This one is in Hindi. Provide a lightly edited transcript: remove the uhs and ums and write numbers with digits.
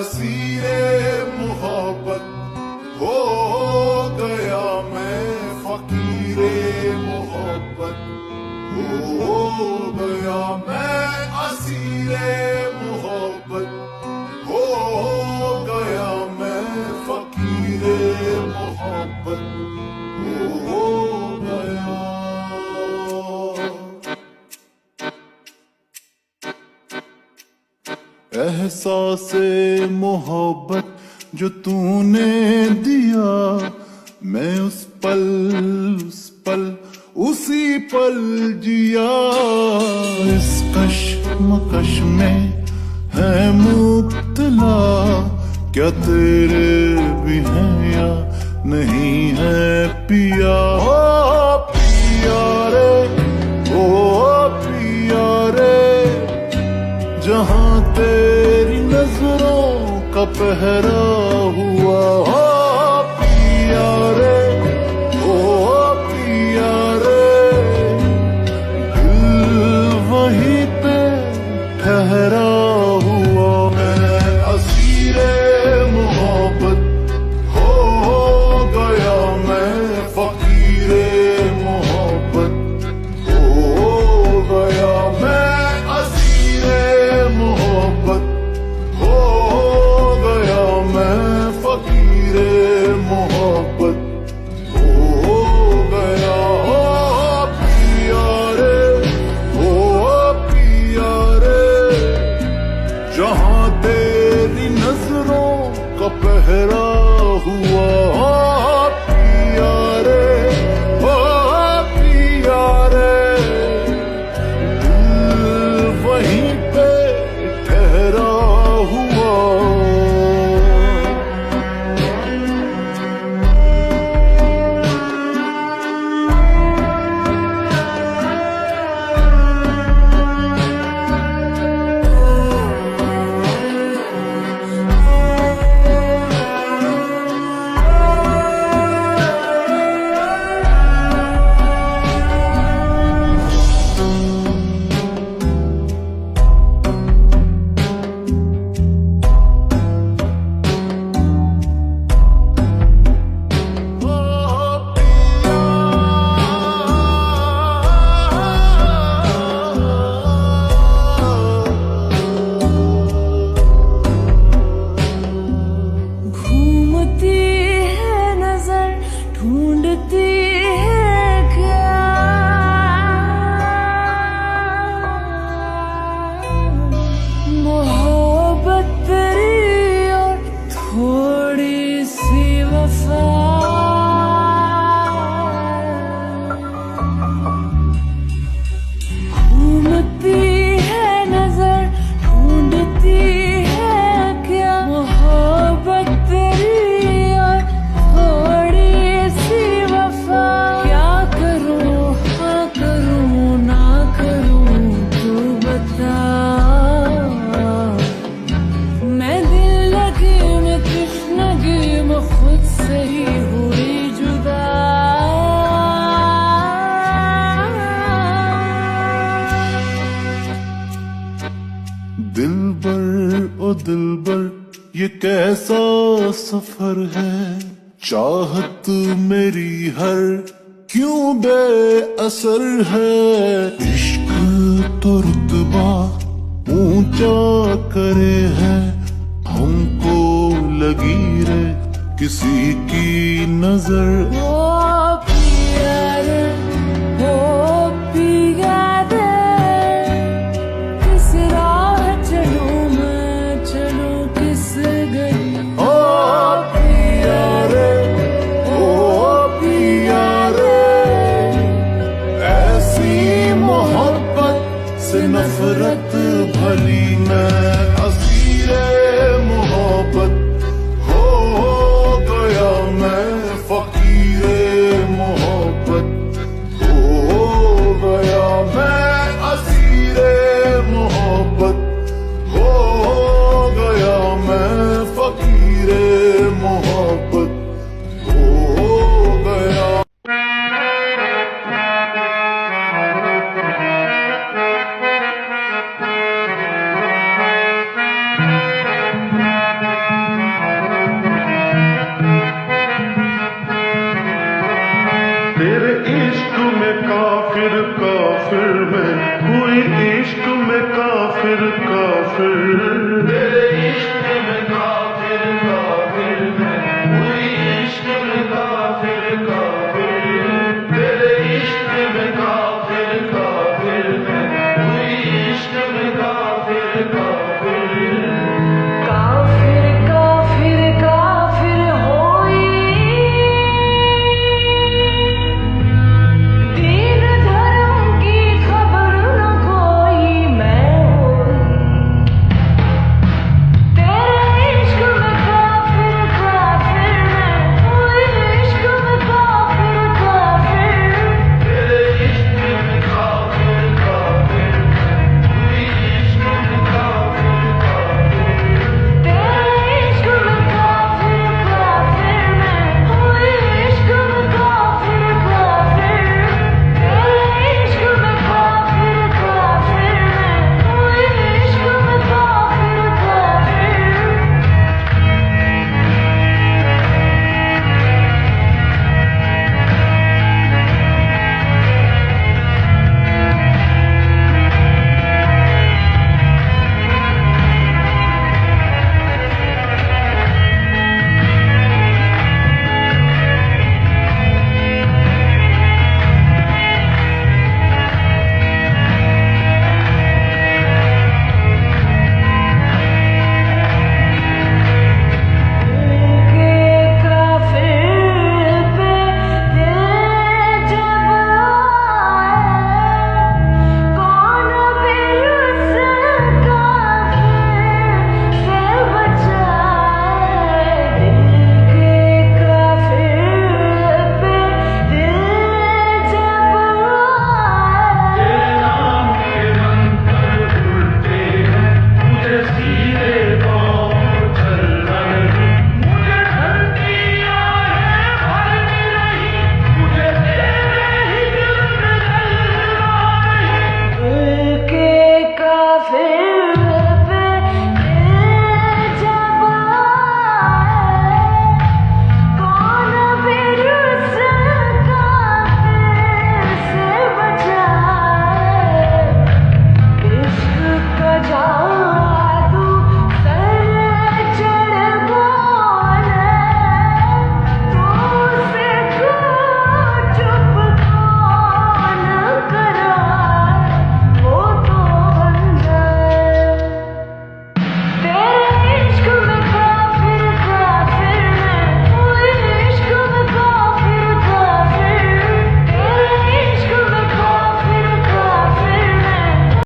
असीरे मोहब्बत हो गया, मैं फकीरे मोहब्बत हो गया, मैं असीरे मोहब्बत हो गया, मैं फकीरे मोहब्बत हो गया। एहसासे मोहब्बत जो तूने दिया, मैं उस पल उसी पल जिया। इस कश्मकश में है मुब्तला, क्या तेरे भी हैं या नहीं है पिया। ओ पिया रे, ओ पिया रे, जहां तेरी नजरों का पहरा हुआ। हो पिया रे, ओ पिया रे, दिल वहीं पे ठहरा हुआ। मैं असीरे मोहब्बत हो गया, मैं फकीरे मोहब्बत हो गया, मैं असीरे मोहब्बत हो गया, मैं फकीरे मोहब्बत हो गया। ओ पिया रे, ओ पिया रे, जहां तेरी नजरों का पहरा हुआ। ओ पिया रे, ओ पिया रे, दिल वहीं पे ठहरा हुआ। दिलबर ओ दिलबर, ये कैसा सफर है। चाहत मेरी हर क्यों बेअसर है। इश्क तो रुतबा ऊंचा करे है, हमको लगी रे किसी की नजर। ओ पिया रे, ओ पिया रे, किस राह चलूं मैं, चलूं किस गली। ओ पिया रे, ओ पिया रे, ऐसी मोहब्बत से नफरत भली। मैं असीरे मोहब्बत हो गया, मैं फकीरे काफिर काफिर में हुई इश्क में काफिर काफिर